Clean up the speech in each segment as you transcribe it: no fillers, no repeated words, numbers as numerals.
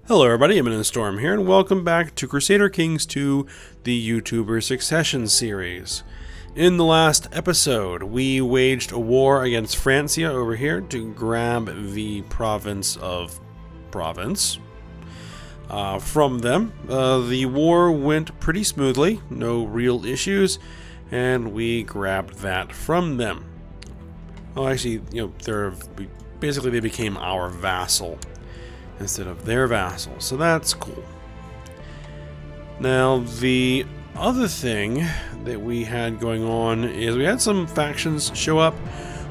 Hello everybody, I'm in Storm here, and welcome back to Crusader Kings 2, the YouTuber Succession series. In the last episode, we waged a war against Francia over here to grab the province of Provence from them. The war went pretty smoothly, no real issues, and we grabbed that from them. Well, actually, basically they became our vassal instead of their vassal, so that's cool. Now, the other thing that we had going on is we had some factions show up.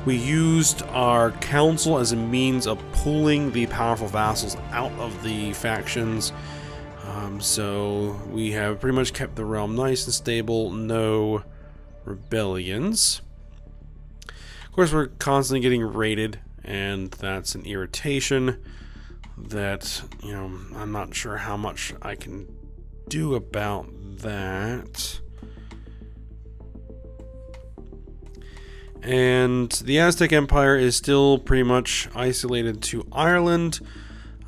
We used our council as a means of pulling the powerful vassals out of the factions. So we have pretty much kept the realm nice and stable, no rebellions. Of course, we're constantly getting raided, and that's an irritation that, I'm not sure how much I can do about that. And the Aztec Empire is still pretty much isolated to Ireland.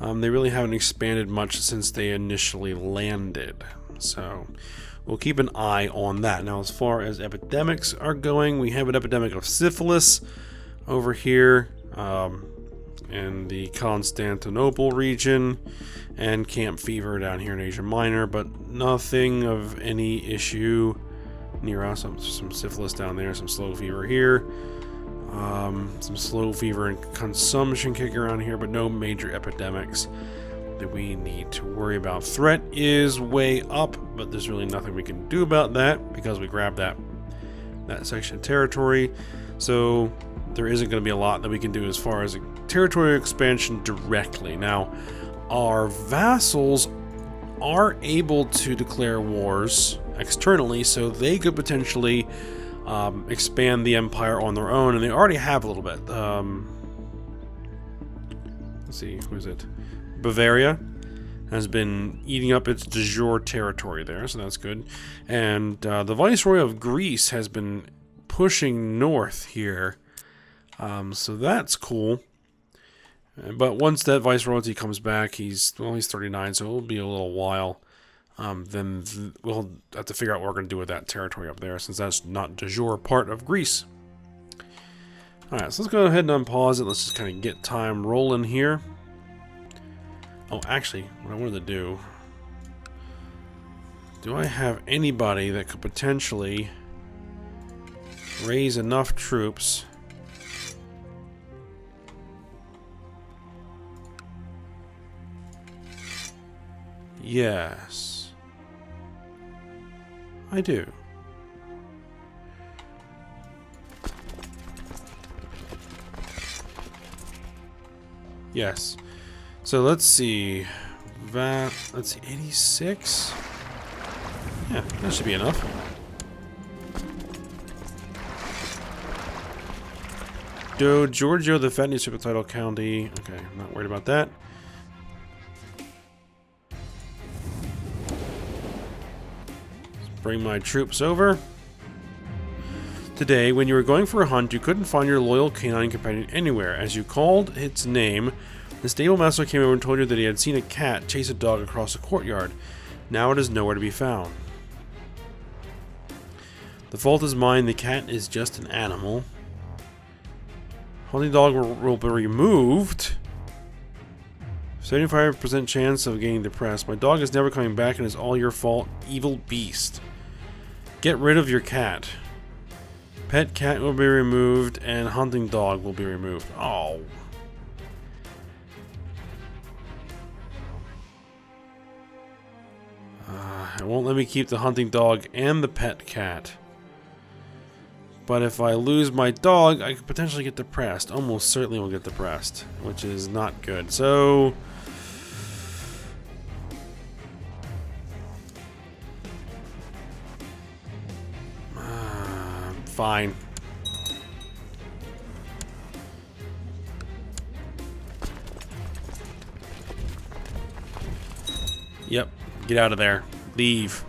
They really haven't expanded much since they initially landed. So we'll keep an eye on that. Now, as far as epidemics are going, we have an epidemic of syphilis over here. In the Constantinople region, and camp fever down here in Asia Minor, but nothing of any issue near us. Some syphilis down there, some slow fever here, some slow fever and consumption kicking around here, but no major epidemics that we need to worry about. Threat is way up, but there's really nothing we can do about that because we grabbed that section of territory. So there isn't going to be a lot that we can do as far as territorial expansion directly. Now, our vassals are able to declare wars externally, so they could potentially expand the empire on their own, and they already have a little bit. Let's see, who is it? Bavaria has been eating up its de jure territory there, so that's good. And the Viceroy of Greece has been pushing north here. So that's cool. But once that viceroyalty comes back, he's 39, so it'll be a little while. Then we'll have to figure out what we're going to do with that territory up there, since that's not de jure part of Greece. Alright, so let's go ahead and unpause it. Let's just kind of get time rolling here. Oh, actually, what I wanted to do I have anybody that could potentially raise enough troops Yes, I do. Yes. So let's see. Let's see, 86? Yeah, that should be enough. Do Giorgio the Fat Super Title County. Okay, I'm not worried about that. Bring my troops over. Today, when you were going for a hunt, you couldn't find your loyal canine companion anywhere. As you called its name, the stable master came over and told you that he had seen a cat chase a dog across the courtyard. Now it is nowhere to be found. The fault is mine. The cat is just an animal. Hunting dog will be removed. 75% chance of getting depressed. My dog is never coming back and it's all your fault, evil beast. Get rid of your cat. Pet cat will be removed and hunting dog will be removed. Oh. It won't let me keep the hunting dog and the pet cat. But if I lose my dog, I could potentially get depressed. Almost certainly will get depressed, which is not good. So fine. Yep, get out of there. Leave.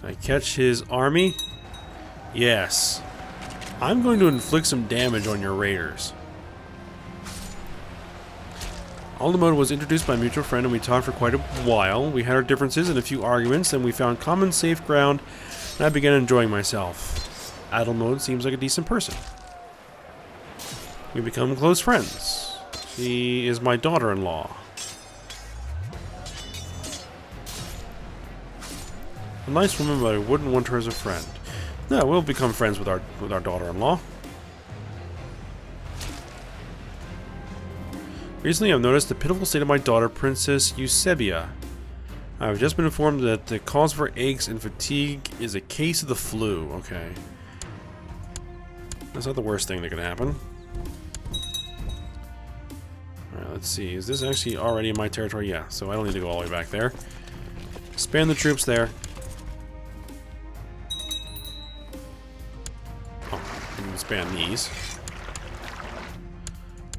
I catch his army. Yes. I'm going to inflict some damage on your raiders. Aldermode was introduced by a mutual friend and we talked for quite a while. We had our differences and a few arguments, then we found common safe ground and I began enjoying myself. Aldermode seems like a decent person. We become close friends. She is my daughter-in-law. A nice woman, but I wouldn't want her as a friend. No, we'll become friends with our daughter-in-law. Recently, I've noticed the pitiful state of my daughter, Princess Eusebia. I've just been informed that the cause of her aches and fatigue is a case of the flu. Okay. That's not the worst thing that could happen. Alright, let's see. Is this actually already in my territory? Yeah, so I don't need to go all the way back there. Expand the troops there. Oh, I can expand these.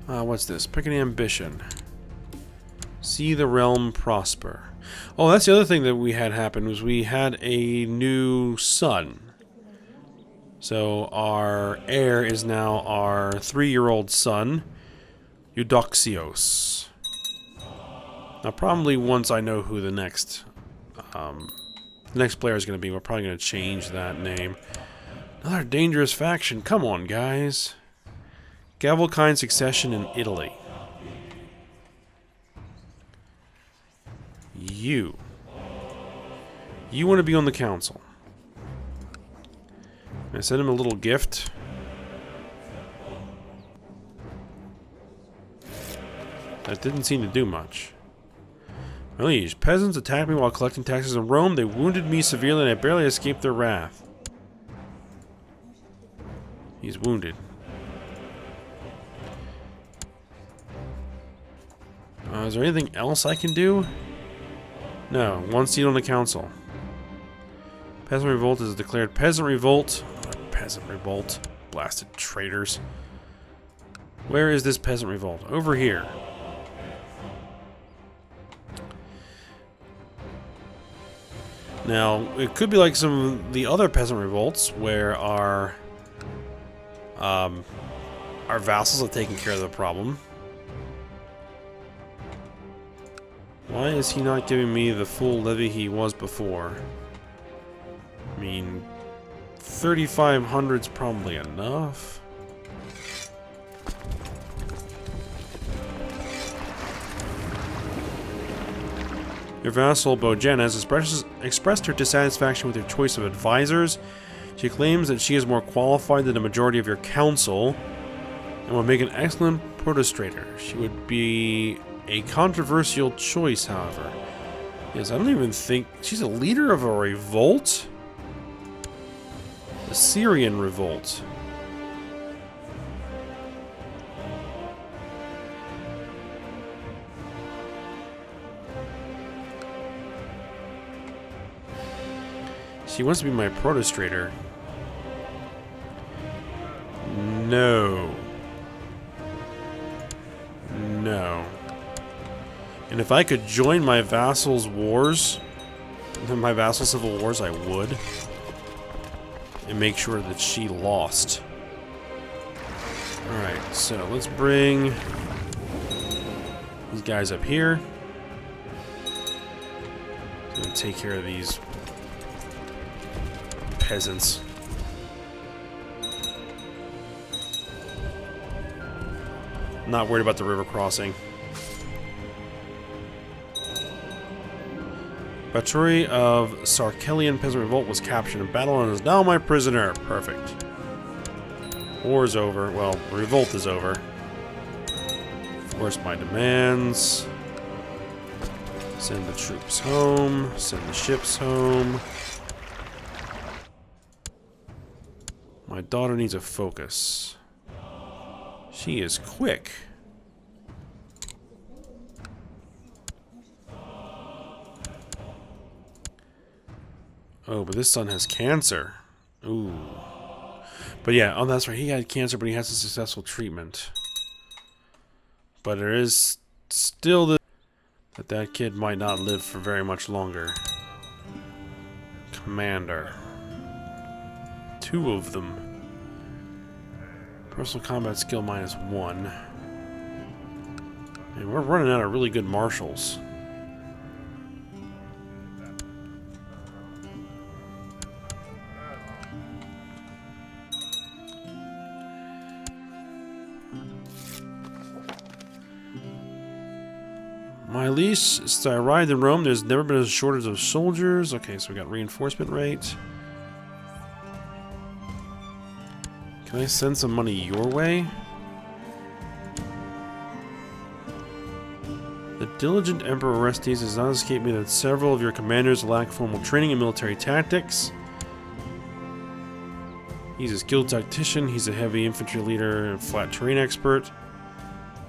What's this? Pick an ambition. See the realm prosper. Oh, that's the other thing that we had happen was we had a new son. So our heir is now our 3-year-old son, Eudoxios. Now, probably once I know who the next player is going to be, we're probably going to change that name. Another dangerous faction. Come on, guys. Gavelkind succession in Italy. You want to be on the council. I sent him a little gift. That didn't seem to do much. My liege, peasants attacked me while collecting taxes in Rome. They wounded me severely and I barely escaped their wrath. He's wounded. Is there anything else I can do? No. 1 seat on the council. Peasant revolt is declared. Peasant revolt. Peasant revolt. Blasted traitors. Where is this peasant revolt? Over here. Now, it could be like some of the other peasant revolts where our vassals have taken care of the problem. Why is he not giving me the full levy he was before? I mean, 3,500's probably enough. Your vassal, Bojana, has expressed her dissatisfaction with your choice of advisors. She claims that she is more qualified than the majority of your council and will make an excellent protostrator. She would be a controversial choice, however. Yes, I don't even think... She's a leader of a revolt? The Syrian revolt. She wants to be my protostrator. No. No. And if I could join my vassal's wars, my vassal civil wars, I would. And make sure that she lost. Alright, so let's bring these guys up here. I'm gonna take care of these peasants. Not worried about the river crossing. Battery of Sarkelian Peasant Revolt was captured in battle and is now my prisoner. Perfect. War's over. Well, revolt is over. Force my demands. Send the troops home. Send the ships home. My daughter needs a focus. She is quick. Oh, but this son has cancer. Ooh. But yeah, oh, that's right. He had cancer, but he has a successful treatment. But there is still the that kid might not live for very much longer. Commander. 2 of them. Personal combat skill -1. And we're running out of really good marshals. My lease, since I arrived in Rome, there's never been a shortage of soldiers. Okay, so we got reinforcement rate. Can I send some money your way? The diligent Emperor Orestes has not escaped me that several of your commanders lack formal training in military tactics. He's a skilled tactician, he's a heavy infantry leader, and flat terrain expert.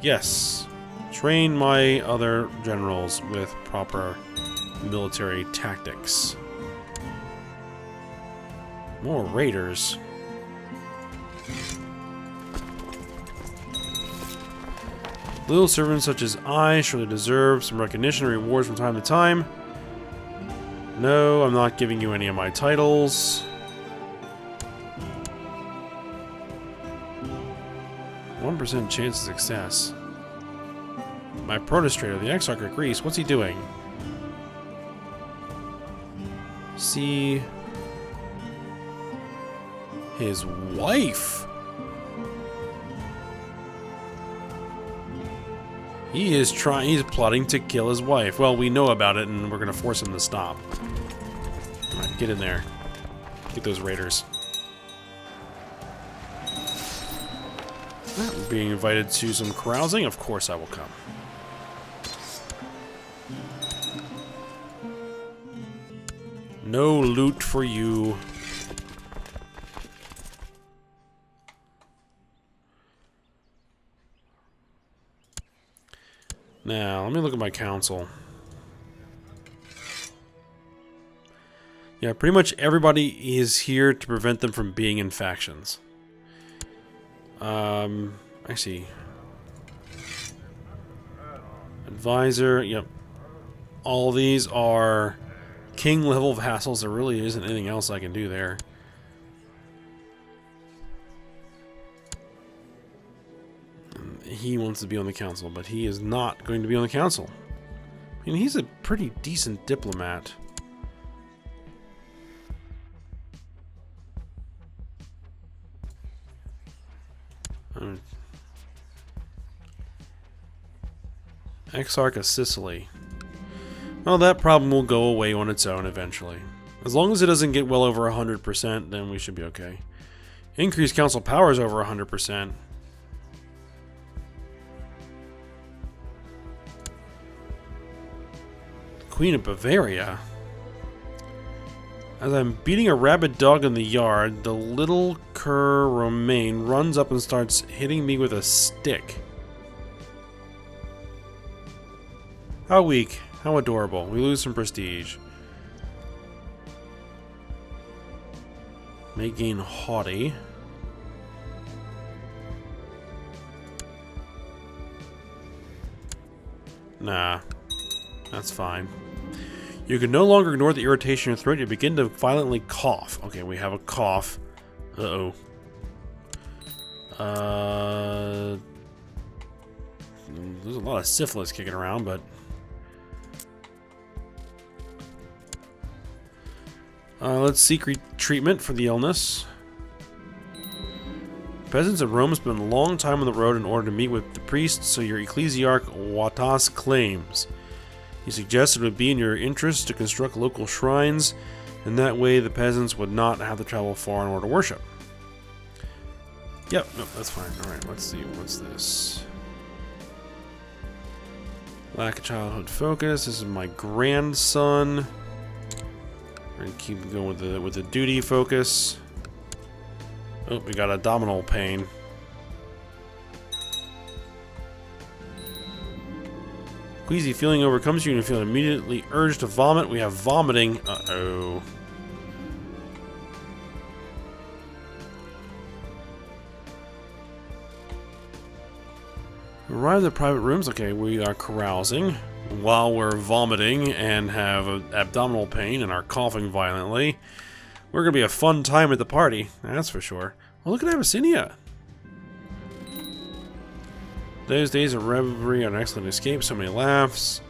Yes. Train my other generals with proper military tactics. More raiders. Little servants such as I surely deserve some recognition and rewards from time to time. No, I'm not giving you any of my titles. 1% chance of success. My protostrator, the Exarch of Greece, what's he doing? See his wife. He's plotting to kill his wife. Well, we know about it and we're gonna force him to stop. Alright, get in there. Get those raiders. Being invited to some carousing? Of course I will come. No loot for you. Now, let me look at my council. Yeah, pretty much everybody is here to prevent them from being in factions. I see. Advisor, yep. All these are king level vassals. There really isn't anything else I can do there. He wants to be on the council, but he is not going to be on the council. I mean, he's a pretty decent diplomat. Exarch of Sicily. Well, that problem will go away on its own eventually. As long as it doesn't get well over 100%, then we should be okay. Increased council powers over 100%. Queen of Bavaria. As I'm beating a rabid dog in the yard, the little cur Romaine runs up and starts hitting me with a stick. How weak. How adorable. We lose some prestige. May gain haughty. Nah. That's fine. You can no longer ignore the irritation in your throat. You begin to violently cough. Okay, we have a cough. Uh-oh. There's a lot of syphilis kicking around, but... let's seek treatment for the illness. Peasants of Rome spend a long time on the road in order to meet with the priest, so your ecclesiarch Watas claims. He suggests it would be in your interest to construct local shrines, and that way the peasants would not have to travel far in order to worship. Yep, no, that's fine. Alright, let's see. What's this? Lack of childhood focus. This is my grandson. We're gonna keep going with the duty focus. Oh, we got abdominal pain. Queasy feeling overcomes you and you feel immediately urged to vomit. We have vomiting. Uh-oh. Arrive at the private rooms. Okay, we are carousing while we're vomiting and have abdominal pain and are coughing violently. We're gonna be a fun time at the party, that's for sure. Well, look at Abyssinia. Those days of revelry are an excellent escape, so many laughs.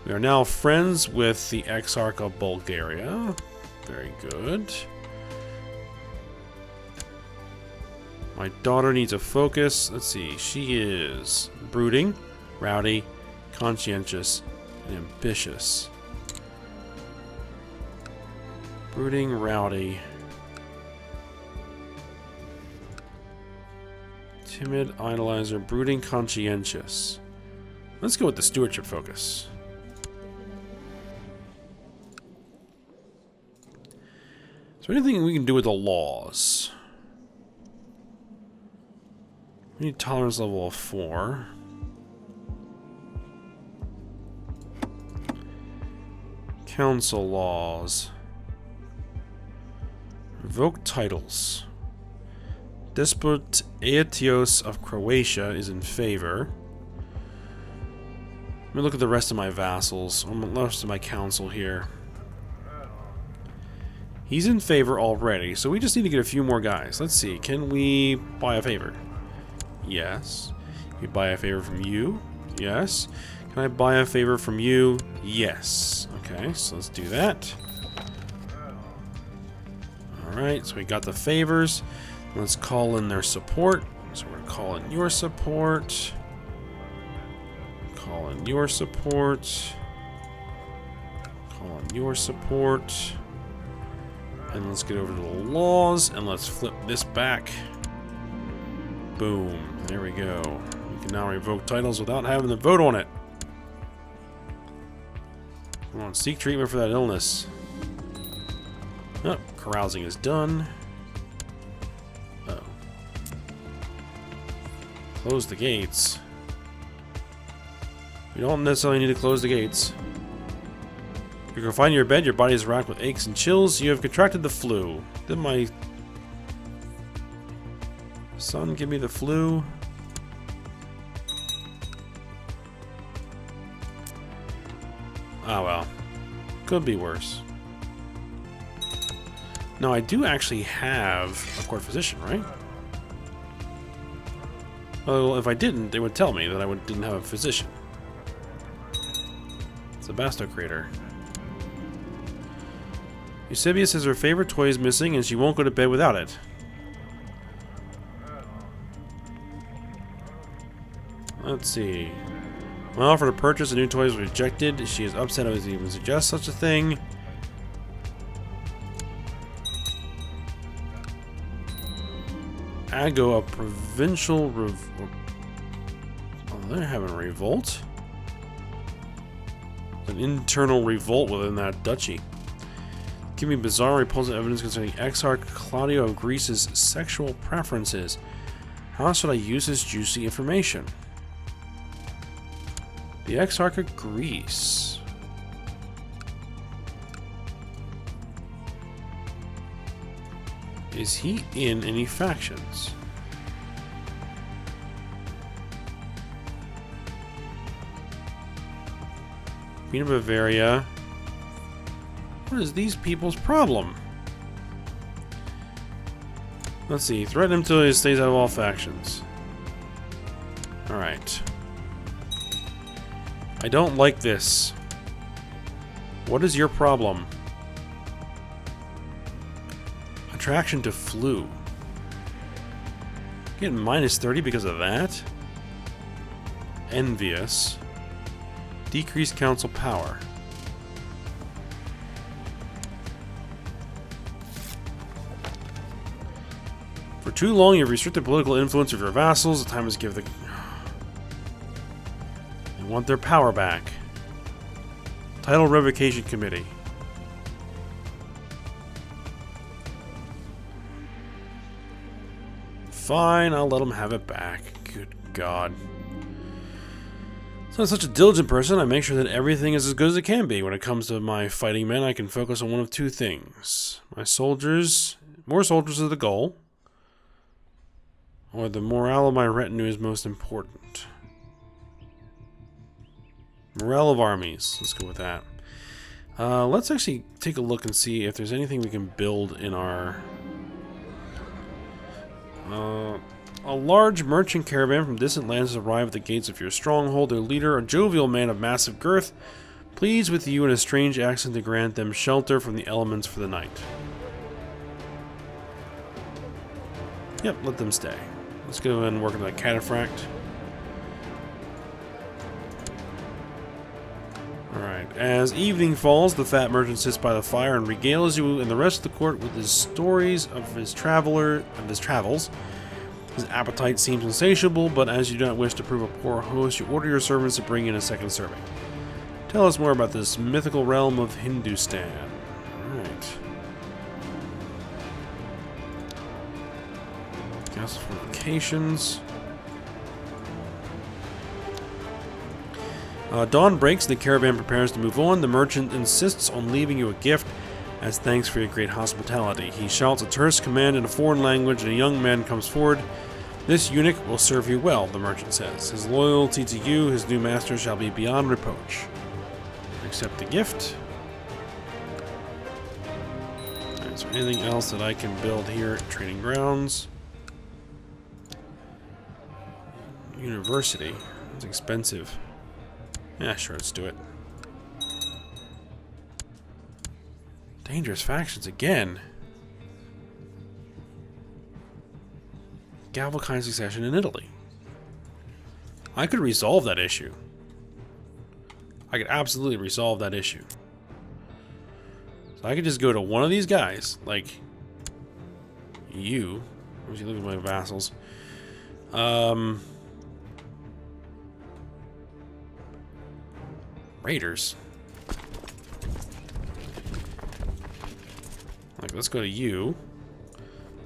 We are now friends with the Exarch of Bulgaria. Very good. My daughter needs a focus. Let's see, she is brooding, rowdy, conscientious, and ambitious. Brooding, rowdy, timid, idolizer, brooding, conscientious. Let's go with the stewardship focus. Is there anything we can do with the laws? We need tolerance level of 4. Council laws. Revoke titles. Despot Aetios of Croatia is in favor. Let me look at the rest of my vassals, or the rest of my council here. He's in favor already, so we just need to get a few more guys. Let's see, can we buy a favor? Yes. Can we buy a favor from you? Yes. Can I buy a favor from you? Yes. Okay, so let's do that. Alright, so we got the favors. Let's call in their support. So we're going to call in your support. Call in your support. Call in your support. And let's get over to the laws, and let's flip this back. Boom. There we go. We can now revoke titles without having to vote on it. Come on, seek treatment for that illness. Oh, carousing is done. Uh-oh. Close the gates. We don't necessarily need to close the gates. If you're confined in your bed, your body is racked with aches and chills. You have contracted the flu. Did my son give me the flu? Oh well. Could be worse. Now, I do actually have a court physician, right? Well, if I didn't, they would tell me that I didn't have a physician. It's a Basto crater. Eusebius says her favorite toy is missing and she won't go to bed without it. Let's see. My offer to purchase a new toy was rejected. She is upset I was even suggest such a thing. Ago, a provincial they're having a revolt? An internal revolt within that duchy. Give me bizarre, repulsive evidence concerning Exarch Claudio of Greece's sexual preferences. How should I use this juicy information? The Exarch of Greece. Is he in any factions? Queen of Bavaria. What is these people's problem? Let's see. Threaten him till he stays out of all factions. Alright. I don't like this. What is your problem? Attraction to flu. Getting minus 30 because of that? Envious. Decreased council power. For too long, you've restricted political influence of your vassals. The time is to give the... They want their power back. Title Revocation Committee. Fine, I'll let them have it back. Good God. So I'm such a diligent person, I make sure that everything is as good as it can be. When it comes to my fighting men, I can focus on one of two things. My soldiers... More soldiers is the goal. Or the morale of my retinue is most important. Morale of armies. Let's go with that. Let's actually take a look and see if there's anything we can build in our... a large merchant caravan from distant lands has arrived at the gates of your stronghold. Their leader, a jovial man of massive girth, pleads with you in a strange accent to grant them shelter from the elements for the night. Yep, let them stay. Let's go ahead and work on that cataphract. Alright, as evening falls, the fat merchant sits by the fire and regales you and the rest of the court with his stories of his travels. His appetite seems insatiable, but as you do not wish to prove a poor host, you order your servants to bring in a second serving. Tell us more about this mythical realm of Hindustan. Alright. Castle fortifications. Dawn breaks and the caravan prepares to move on. The merchant insists on leaving you a gift as thanks for your great hospitality. He shouts a terse command in a foreign language and a young man comes forward. This eunuch will serve you well, the merchant says. His loyalty to you, his new master, shall be beyond reproach. Accept the gift. Alright, is there anything else that I can build here at Training Grounds? University. That's expensive. Yeah, sure, let's do it. Dangerous factions again. Galvakine succession in Italy. I could resolve that issue. I could absolutely resolve that issue. So I could just go to one of these guys, like you. Let me see, look at my vassals. Raiders. Like, let's go to you.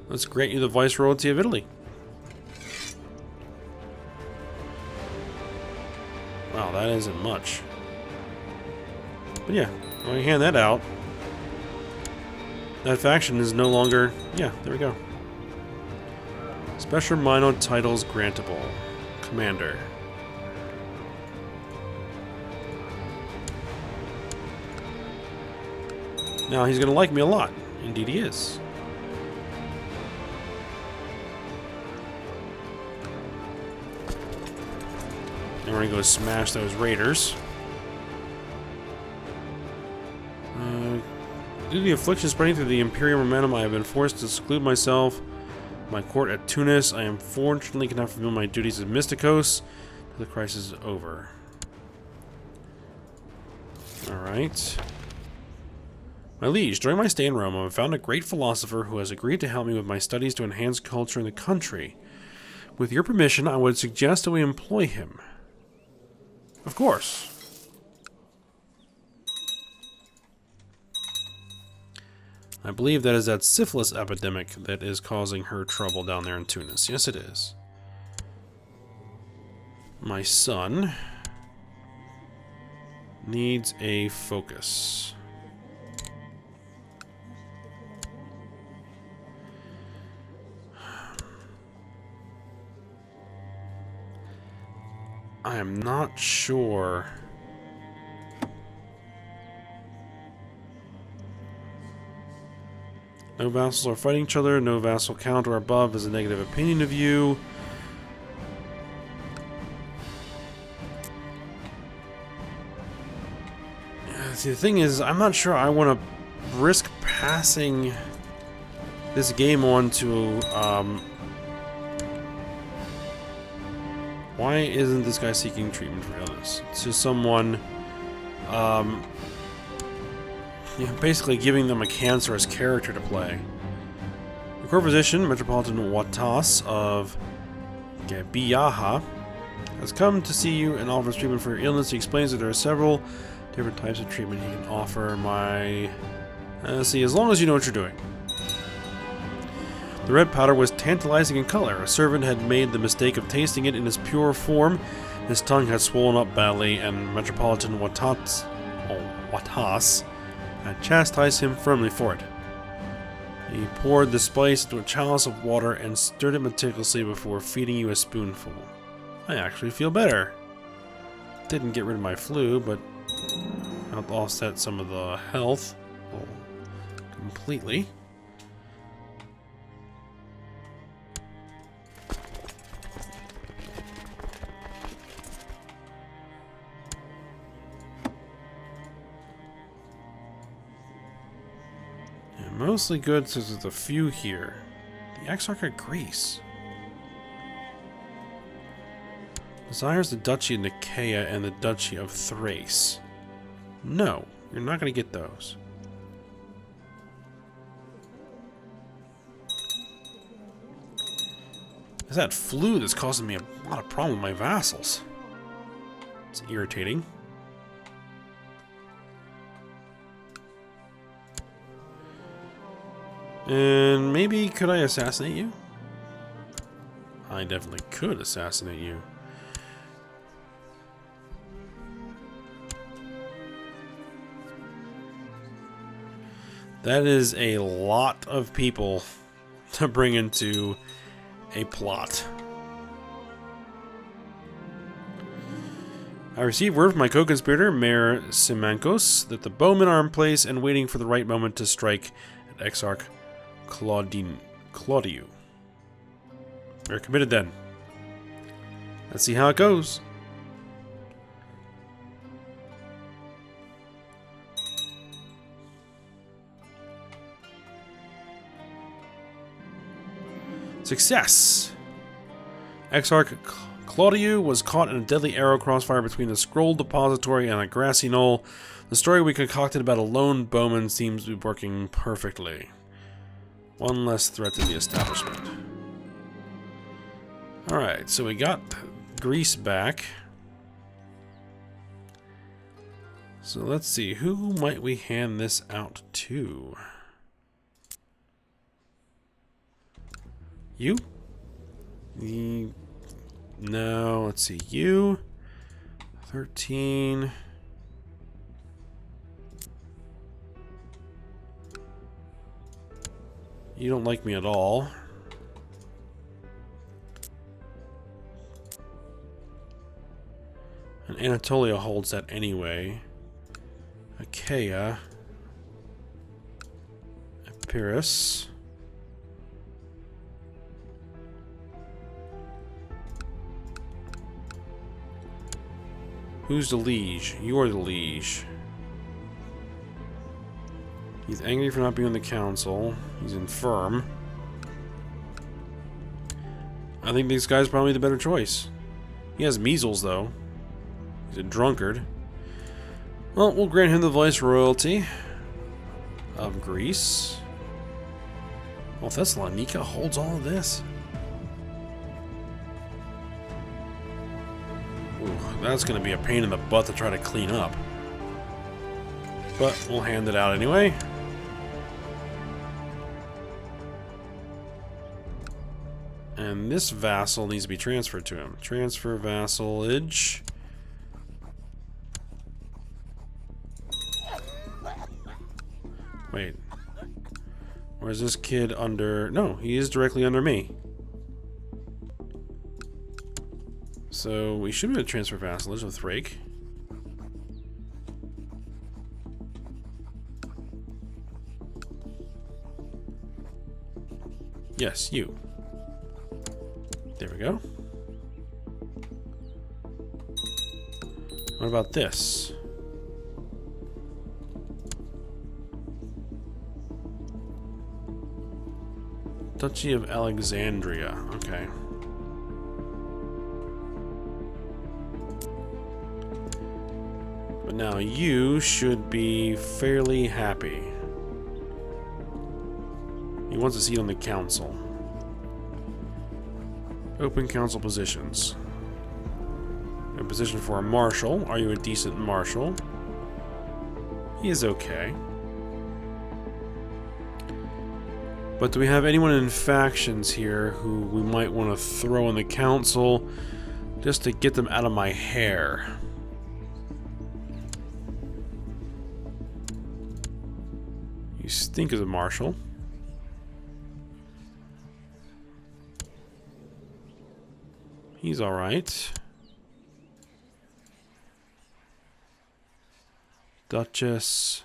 Let's grant you the viceroyalty of Italy. Wow, that isn't much. But yeah, when you hand that out, that faction is no longer... Yeah, there we go. Special minor titles grantable. Commander. Now he's going to like me a lot. Indeed he is. And we're going to go smash those raiders. Due to the affliction spreading through the Imperial momentum, I have been forced to seclude myself. My court at Tunis. I am fortunately cannot fulfill my duties as Mysticos. The crisis is over. Alright. My liege, during my stay in Rome, I have found a great philosopher who has agreed to help me with my studies to enhance culture in the country. With your permission, I would suggest that we employ him. Of course. I believe that is that syphilis epidemic that is causing her trouble down there in Tunis. Yes, it is. My son needs a focus. I am not sure. No vassals are fighting each other. No vassal count or above has a negative opinion of you. See, the thing is, I'm not sure I want to risk passing this game on to, why isn't this guy seeking treatment for illness? To someone, you know, basically giving them a cancerous character to play. The court physician, Metropolitan Watas of Gabiyaha, has come to see you and offers treatment for your illness. He explains that there are several different types of treatment he can offer. See, as long as you know what you're doing. The red powder was tantalizing in color. A servant had made the mistake of tasting it in its pure form. His tongue had swollen up badly, and Metropolitan Watas had chastised him firmly for it. He poured the spice into a chalice of water and stirred it meticulously before feeding you a spoonful. I actually feel better. Didn't get rid of my flu, but Help offset some of the health completely. Yeah, mostly good since there's a few here. The Exarch of Greece. Desires the Duchy of Nicaea and the Duchy of Thrace. No, you're not going to get those. It's that flu that's causing me a lot of problem with my vassals. It's irritating. And maybe could I assassinate you? I definitely could assassinate you. That is a lot of people to bring into a plot. I received word from my co-conspirator, Mayor Simancos, that the bowmen are in place and waiting for the right moment to strike at Exarch Claudiu. We're committed then. Let's see how it goes. Success! Exarch Claudiu was caught in a deadly arrow crossfire between the scroll depository and a grassy knoll. The story we concocted about a lone bowman seems to be working perfectly. One less threat to the establishment. Alright, so we got Greece back. So let's see, who might we hand this out to? You? No, let's see. You. 13. You don't like me at all. And Anatolia holds that anyway. Achaia. Epirus. Who's the liege? You're the liege. He's angry for not being on the council. He's infirm. I think this guy's probably the better choice. He has measles, though. He's a drunkard. Well, we'll grant him the viceroyalty of Greece. Well, Thessalonica holds all of this. Ooh, that's going to be a pain in the butt to try to clean up. But we'll hand it out anyway. And this vassal needs to be transferred to him. Transfer vassalage. Wait. Or is this kid under... No, he is directly under me. So we should be able to transfer vassalage with Thrake. Yes, you. There we go. What about this? Duchy of Alexandria. Okay. But now you should be fairly happy. He wants a seat on the council. Open council positions. A position for a marshal. Are you a decent marshal? He is okay. But do we have anyone in factions here who we might want to throw in the council just to get them out of my hair? You stink as a marshal. He's alright. Duchess.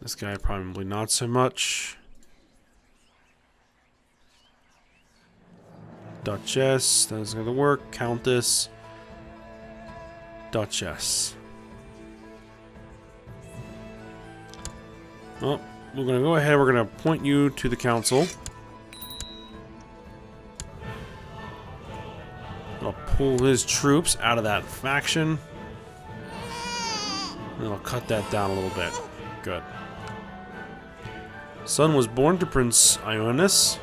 This guy probably not so much. Duchess, that's gonna work. Countess. Duchess. Well, we're gonna go ahead, we're gonna appoint you to the council. I'll pull his troops out of that faction. And I'll cut that down a little bit. Good. Son was born to Prince Ioannis.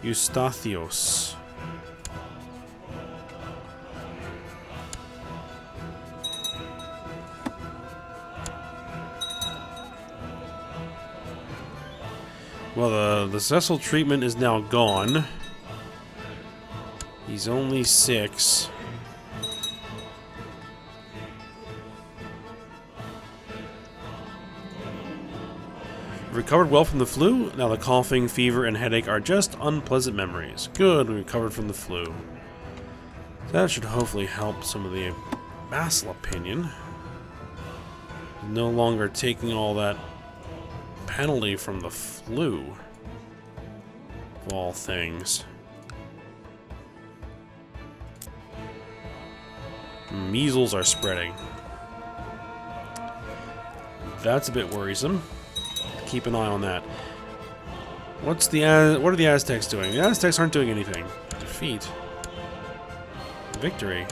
Eustathios. Well, the Cecil treatment is now gone. He's only 6. Recovered well from the flu. Now the coughing, fever, and headache are just unpleasant memories. Good, we recovered from the flu. That should hopefully help some of the vassal opinion. No longer taking all that penalty from the flu. Of all things. Measles are spreading. That's a bit worrisome. Keep an eye on that. What are the Aztecs doing? The Aztecs aren't doing anything. Defeat. Victory.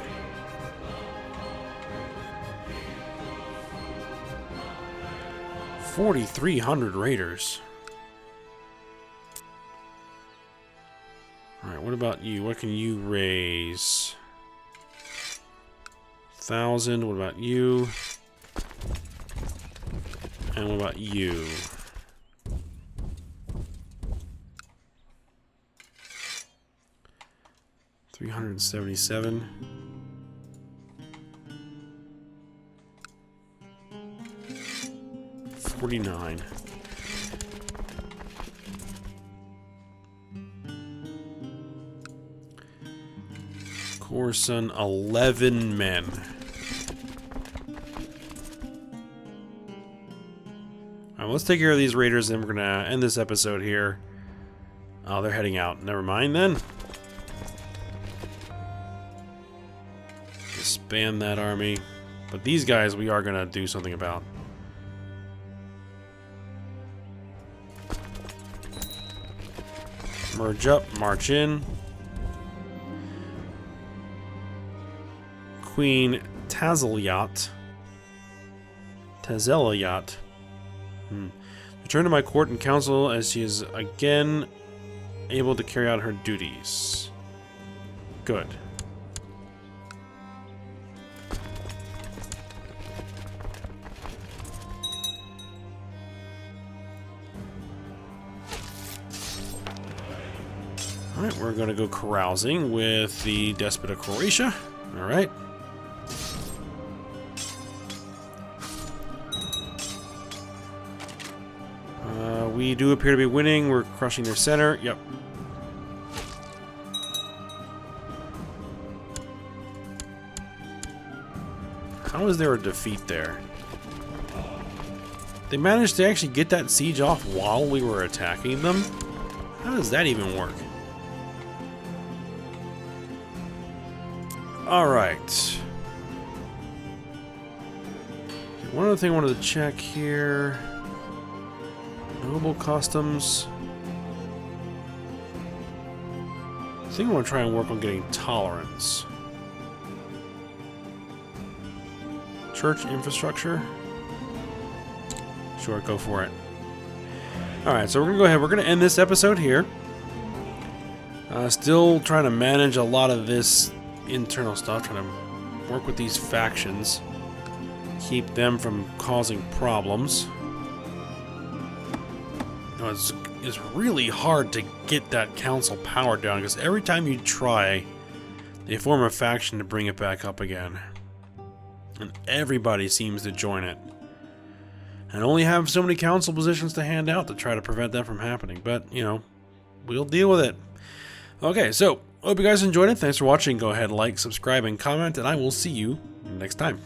$4,300 raiders. Alright, what about you? What can you raise? 1,000. What about you? And what about you? $377. $49. Corson, 11 men. Alright, let's take care of these raiders, and we're gonna end this episode here. Oh, they're heading out. Never mind then. Disband that army. But these guys we are gonna do something about. Merge up, march in. Queen Tazelyat. Return to my court and council as she is again able to carry out her duties. Good. Alright, we're going to go carousing with the Despot of Croatia. Alright. We do appear to be winning. We're crushing their center. Yep. How is there a defeat there? They managed to actually get that siege off while we were attacking them? How does that even work? Alright. One other thing I wanted to check here. Noble customs. I think I want to try and work on getting tolerance. Church infrastructure. Sure, go for it. Alright, so we're going to go ahead. We're going to end this episode here. Still trying to manage a lot of this internal stuff. Trying to work with these factions. Keep them from causing problems. It's really hard to get that council power down, because every time you try, they form a faction to bring it back up again. And everybody seems to join it. And only have so many council positions to hand out to try to prevent that from happening. But, you know, we'll deal with it. Okay, so Hope you guys enjoyed it. Thanks for watching. Go ahead, like, subscribe, and comment, and I will see you next time.